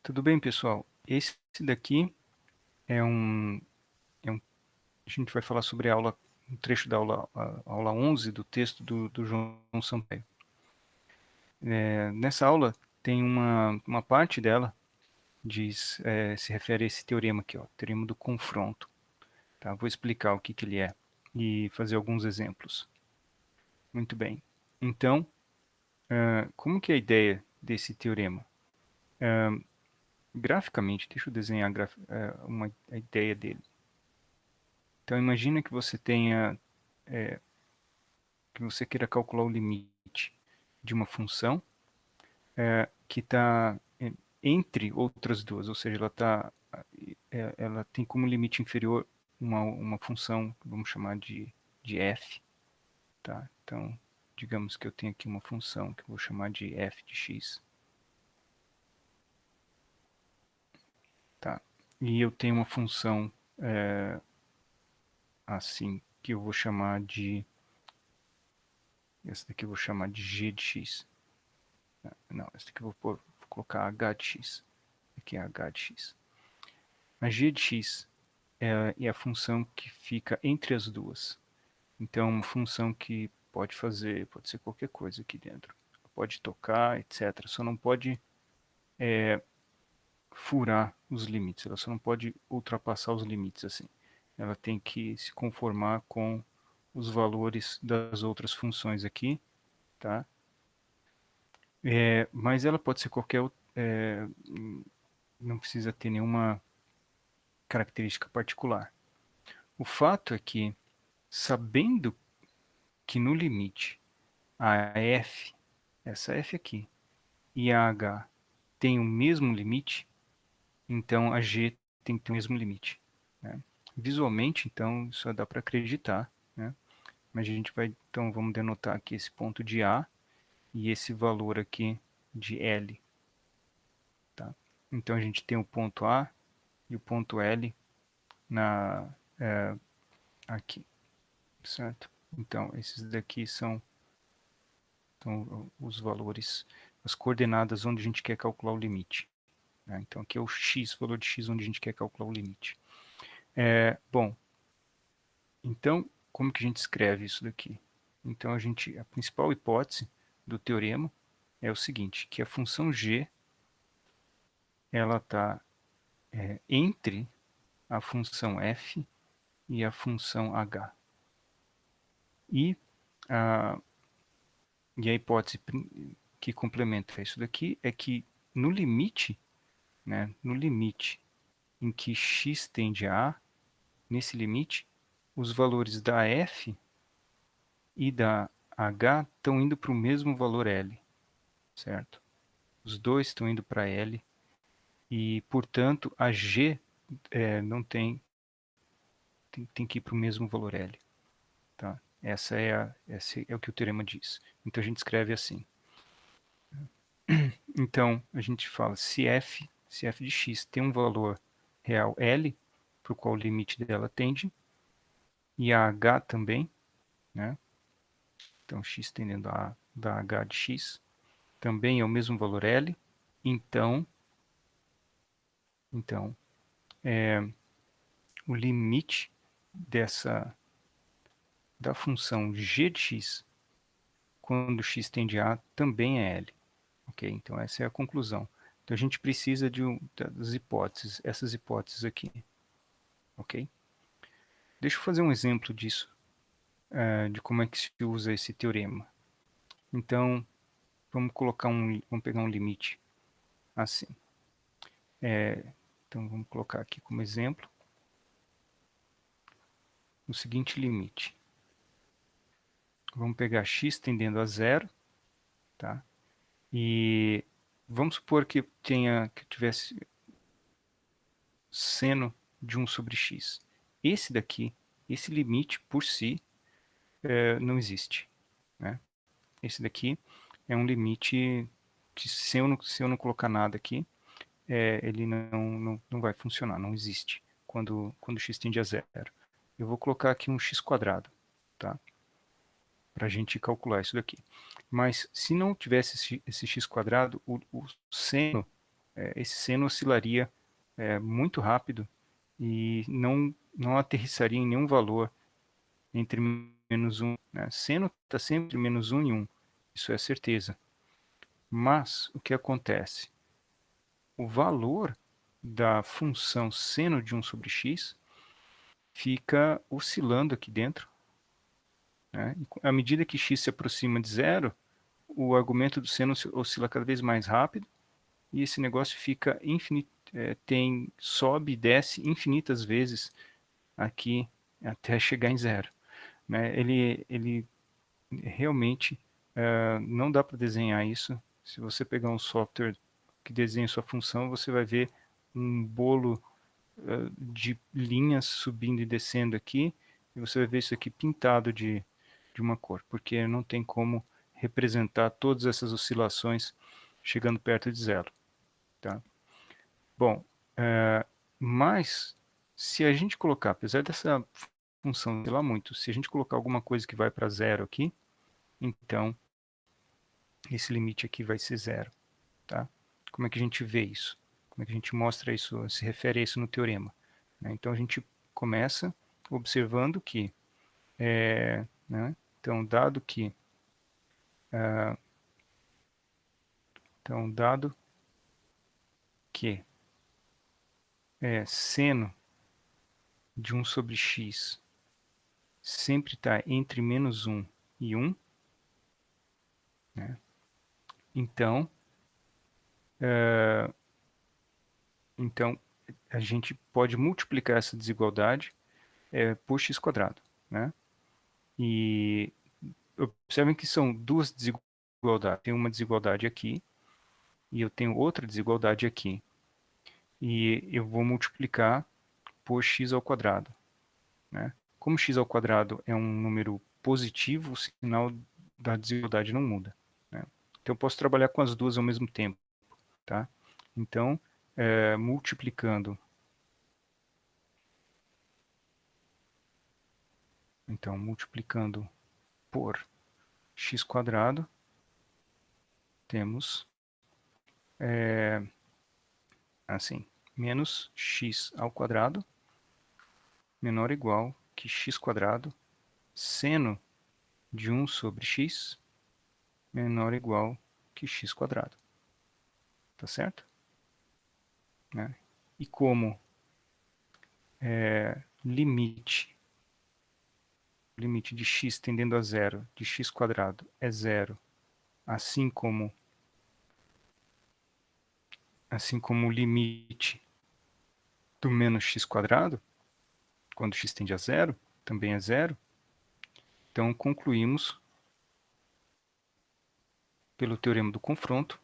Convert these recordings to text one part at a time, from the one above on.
Tudo bem, pessoal? Esse daqui é a gente vai falar sobre um trecho da aula 11 do texto do João Sampaio. Nessa aula tem uma parte dela se refere a esse teorema aqui, ó, teorema do confronto. Tá? Vou explicar o que ele é e fazer alguns exemplos. Muito bem. Então, como que é a ideia desse teorema? Graficamente, deixa eu desenhar a ideia dele. Então, imagina que você que você queira calcular o limite de uma função que está entre outras duas, ou seja, ela tem como limite inferior uma função, vamos chamar de f, tá? Então, digamos que eu tenho aqui uma função que eu vou chamar de f de x, tá? E eu tenho uma função assim, que eu vou chamar essa daqui eu vou chamar de g de x. Não, essa daqui eu vou colocar h de x. Aqui é h de x. A g de x é a função que fica entre as duas. Então, uma função que pode ser qualquer coisa aqui dentro. Pode tocar, etc. Só não pode furar os limites. Ela só não pode ultrapassar os limites assim. Ela tem que se conformar com os valores das outras funções aqui, tá? Mas ela pode ser não precisa ter nenhuma característica particular. O fato é que, sabendo que no limite a f, essa f aqui, e a h tem o mesmo limite, então a g tem que ter o mesmo limite. Né? Visualmente, então, isso dá para acreditar, né? Mas a gente vai, então, vamos denotar aqui esse ponto de A e esse valor aqui de L. Tá? Então, a gente tem o ponto A e o ponto L na, aqui, certo? Então, esses daqui são os valores, as coordenadas onde a gente quer calcular o limite. Né? Então, aqui é o x, o valor de x onde a gente quer calcular o limite. Bom, então, como que a gente escreve isso daqui? Então, a principal hipótese do teorema é o seguinte, que a função g, ela está entre a função f e a função h. E a, e a hipótese que complementa isso daqui é que no limite, né, no limite em que x tende a A, nesse limite, os valores da f e da h estão indo para o mesmo valor L, certo? Os dois estão indo para L e, portanto, a g não tem que ir para o mesmo valor L. Tá? Esse é o que o teorema diz. Então, a gente escreve assim. Então, a gente fala se f de x tem um valor real L, para o qual o limite dela tende, e a h também, né? Então, x tendendo a da h de x, também é o mesmo valor L, então o limite da função g de x, quando x tende a também é L. Ok? Então, essa é a conclusão. Então, a gente precisa das hipóteses, essas hipóteses aqui. Ok? Deixa eu fazer um exemplo disso, de como é que se usa esse teorema. Então, vamos pegar um limite assim. Então, vamos colocar aqui como exemplo o seguinte limite. Vamos pegar x tendendo a zero, tá? E vamos supor que eu tivesse seno de 1 sobre x. Esse daqui, esse limite por si, não existe. Né? Esse daqui é um limite que se eu não colocar nada aqui, ele não vai funcionar, não existe quando x tende a zero. Eu vou colocar aqui um x quadrado, tá? Para a gente calcular isso daqui. Mas se não tivesse esse x quadrado, o seno esse seno oscilaria muito rápido e não aterrissaria em nenhum valor entre menos 1. Né? Seno está sempre entre menos 1 e 1, isso é certeza. Mas o que acontece? O valor da função seno de 1 sobre x fica oscilando aqui dentro. Né? E à medida que x se aproxima de zero, o argumento do seno oscila cada vez mais rápido e esse negócio fica infinito, sobe e desce infinitas vezes aqui até chegar em zero. Né? Ele realmente não dá para desenhar isso. Se você pegar um software que desenha sua função, você vai ver um bolo de linhas subindo e descendo aqui, e você vai ver isso aqui pintado de uma cor, porque não tem como representar todas essas oscilações chegando perto de zero. Tá? Bom, mas se a gente colocar, apesar dessa função oscilar muito, se a gente colocar alguma coisa que vai para zero aqui, então esse limite aqui vai ser zero. Tá? Como é que a gente vê isso? Como é que a gente mostra isso, se refere a isso no teorema? Né? Então a gente começa observando que, né? Então dado que seno de 1 sobre x sempre está entre menos 1 e 1, né? Então, então a gente pode multiplicar essa desigualdade por x quadrado, né? E observem que são duas desigualdades. Tem uma desigualdade aqui e eu tenho outra desigualdade aqui. E eu vou multiplicar por x ao quadrado. Né? Como x ao quadrado é um número positivo, o sinal da desigualdade não muda. Né? Então eu posso trabalhar com as duas ao mesmo tempo. Tá? Então, multiplicando por x quadrado, temos assim, menos x ao quadrado menor ou igual que x quadrado seno de 1 sobre x menor ou igual que x quadrado. Tá certo? Né? E como limite de x tendendo a zero de x quadrado é zero, assim como o limite do menos x quadrado, quando x tende a zero, também é zero. Então, concluímos, pelo teorema do confronto,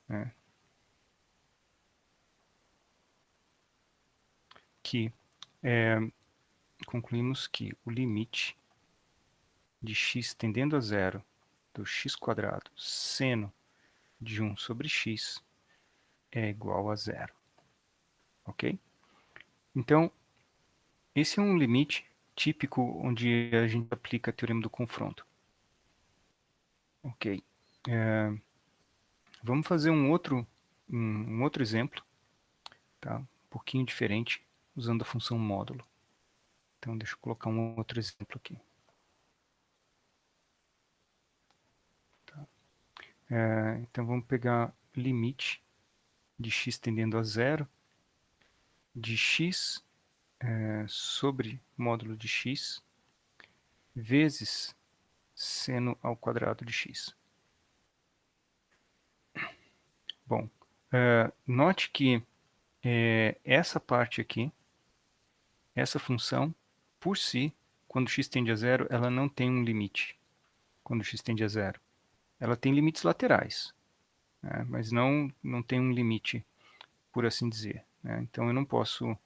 né, que concluímos que o limite de x tendendo a zero do x quadrado seno de 1 sobre x é igual a zero. Ok? Então, esse é um limite típico onde a gente aplica o teorema do confronto. Ok. Vamos fazer um outro exemplo, tá? Um pouquinho diferente, usando a função módulo. Então, deixa eu colocar um outro exemplo aqui. Tá? Então, vamos pegar limite de x tendendo a zero de x sobre módulo de x vezes seno ao quadrado de x. Bom, note que essa parte aqui, essa função, por si, quando x tende a zero, ela não tem um limite. Quando x tende a zero. Ela tem limites laterais, né? Mas não tem um limite, por assim dizer. Né? Então eu não posso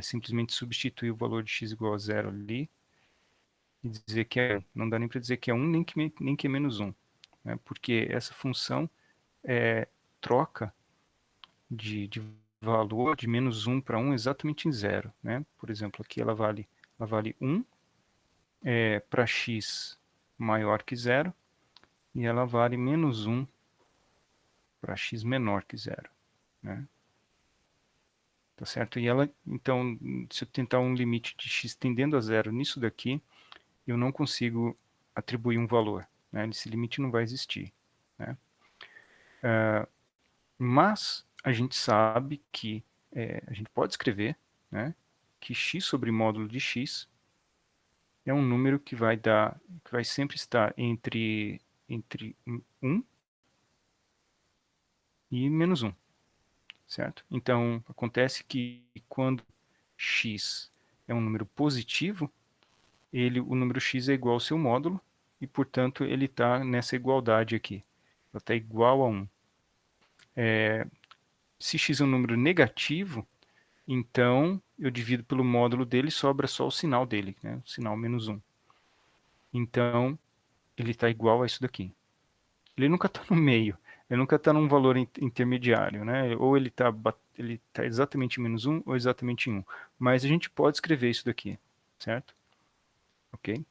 simplesmente substituir o valor de x igual a zero ali e dizer que não dá nem para dizer que é 1 nem que é menos 1. Né? Porque essa função troca de valor de menos 1 para 1 exatamente em zero. Né? Por exemplo, aqui ela vale 1 para x maior que zero e ela vale menos 1 para x menor que 0, né? Tá certo? E ela, então, se eu tentar um limite de x tendendo a 0 nisso daqui, eu não consigo atribuir um valor, né? Esse limite não vai existir, né? Mas a gente sabe que a gente pode escrever, né, que x sobre módulo de x é um número que vai dar, que vai sempre estar entre 1 e menos 1, certo? Então, acontece que quando x é um número positivo, o número x é igual ao seu módulo, e, portanto, ele está nessa igualdade aqui. Ele está igual a 1. Se x é um número negativo, então eu divido pelo módulo dele e sobra só o sinal dele, né? O sinal menos 1. Então, ele está igual a isso daqui. Ele nunca está no meio, ele nunca está num valor intermediário, né? Ou ele tá exatamente em menos 1 ou exatamente em 1. Mas a gente pode escrever isso daqui, certo? Ok?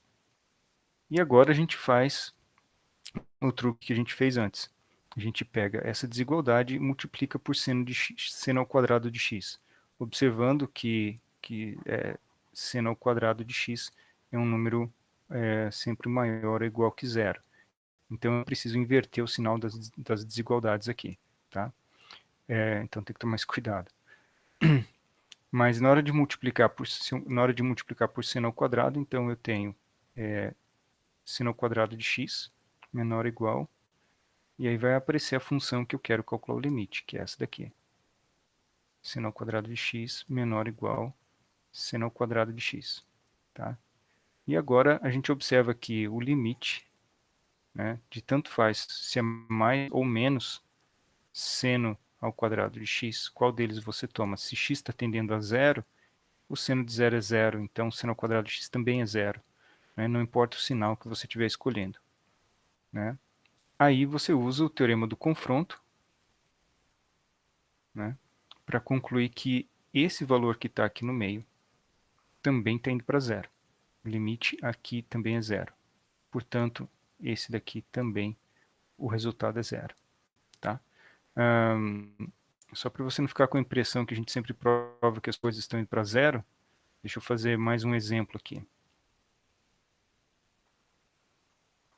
E agora a gente faz o truque que a gente fez antes. A gente pega essa desigualdade e multiplica por seno, de x, seno ao quadrado de x, observando que seno ao quadrado de x é um número sempre maior ou igual que zero. Então eu preciso inverter o sinal das desigualdades aqui, tá? Então tem que tomar mais cuidado. Mas na hora de multiplicar por seno ao quadrado, então eu tenho seno ao quadrado de x menor ou igual, e aí vai aparecer a função que eu quero calcular o limite, que é essa daqui. Seno ao quadrado de x menor ou igual seno ao quadrado de x, tá? E agora a gente observa que o limite, né, de tanto faz se é mais ou menos seno ao quadrado de x, qual deles você toma? Se x está tendendo a zero, o seno de zero é zero, então o seno ao quadrado de x também é zero, né? Não importa o sinal que você estiver escolhendo, né? Aí você usa o teorema do confronto, né, para concluir que esse valor que está aqui no meio também está indo para zero. O limite aqui também é zero. Portanto, esse daqui também, o resultado é zero, tá? Só para você não ficar com a impressão que a gente sempre prova que as coisas estão indo para zero, deixa eu fazer mais um exemplo aqui.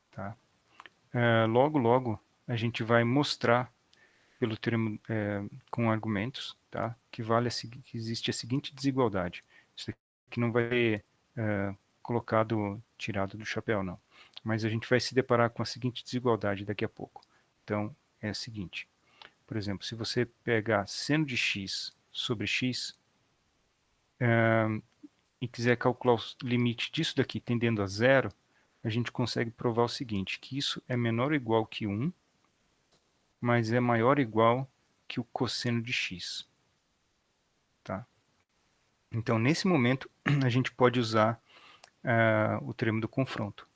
Tá? Logo, logo, a gente vai mostrar, pelo teorema com argumentos, tá? Que existe a seguinte desigualdade. Isso aqui não vai ser tirado do chapéu, não. Mas a gente vai se deparar com a seguinte desigualdade daqui a pouco. Então, é a seguinte. Por exemplo, se você pegar seno de x sobre x, e quiser calcular o limite disso daqui tendendo a zero, a gente consegue provar o seguinte, que isso é menor ou igual que 1, mas é maior ou igual que o cosseno de x. Tá? Então, nesse momento, a gente pode usar o teorema do confronto.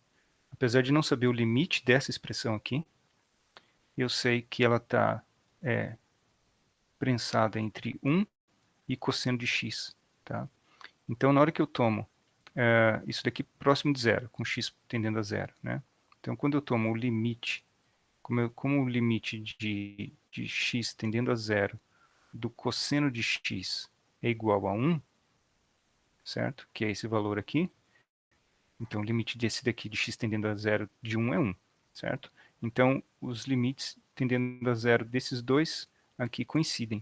Apesar de não saber o limite dessa expressão aqui, eu sei que ela está prensada entre 1 e cosseno de x. Tá? Então, na hora que eu tomo isso daqui próximo de zero, com x tendendo a zero, né? Então, quando eu tomo o limite, como o limite de x tendendo a zero do cosseno de x é igual a 1, certo? Que é esse valor aqui. Então, o limite desse daqui de x tendendo a zero de 1 é 1, certo? Então, os limites tendendo a zero desses dois aqui coincidem.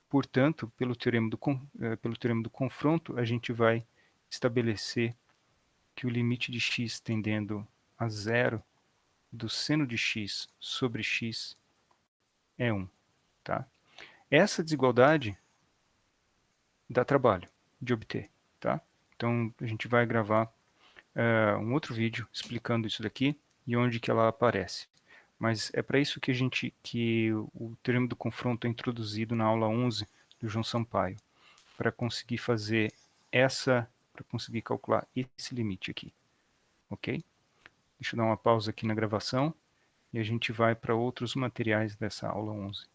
Portanto, pelo teorema do confronto, a gente vai estabelecer que o limite de x tendendo a zero do seno de x sobre x é 1. Tá? Essa desigualdade dá trabalho de obter. Tá? Então, a gente vai gravar um outro vídeo explicando isso daqui e onde que ela aparece. Mas é para isso que o teorema do confronto é introduzido na aula 11 do João Sampaio, para conseguir para conseguir calcular esse limite aqui, ok? Deixa eu dar uma pausa aqui na gravação e a gente vai para outros materiais dessa aula 11.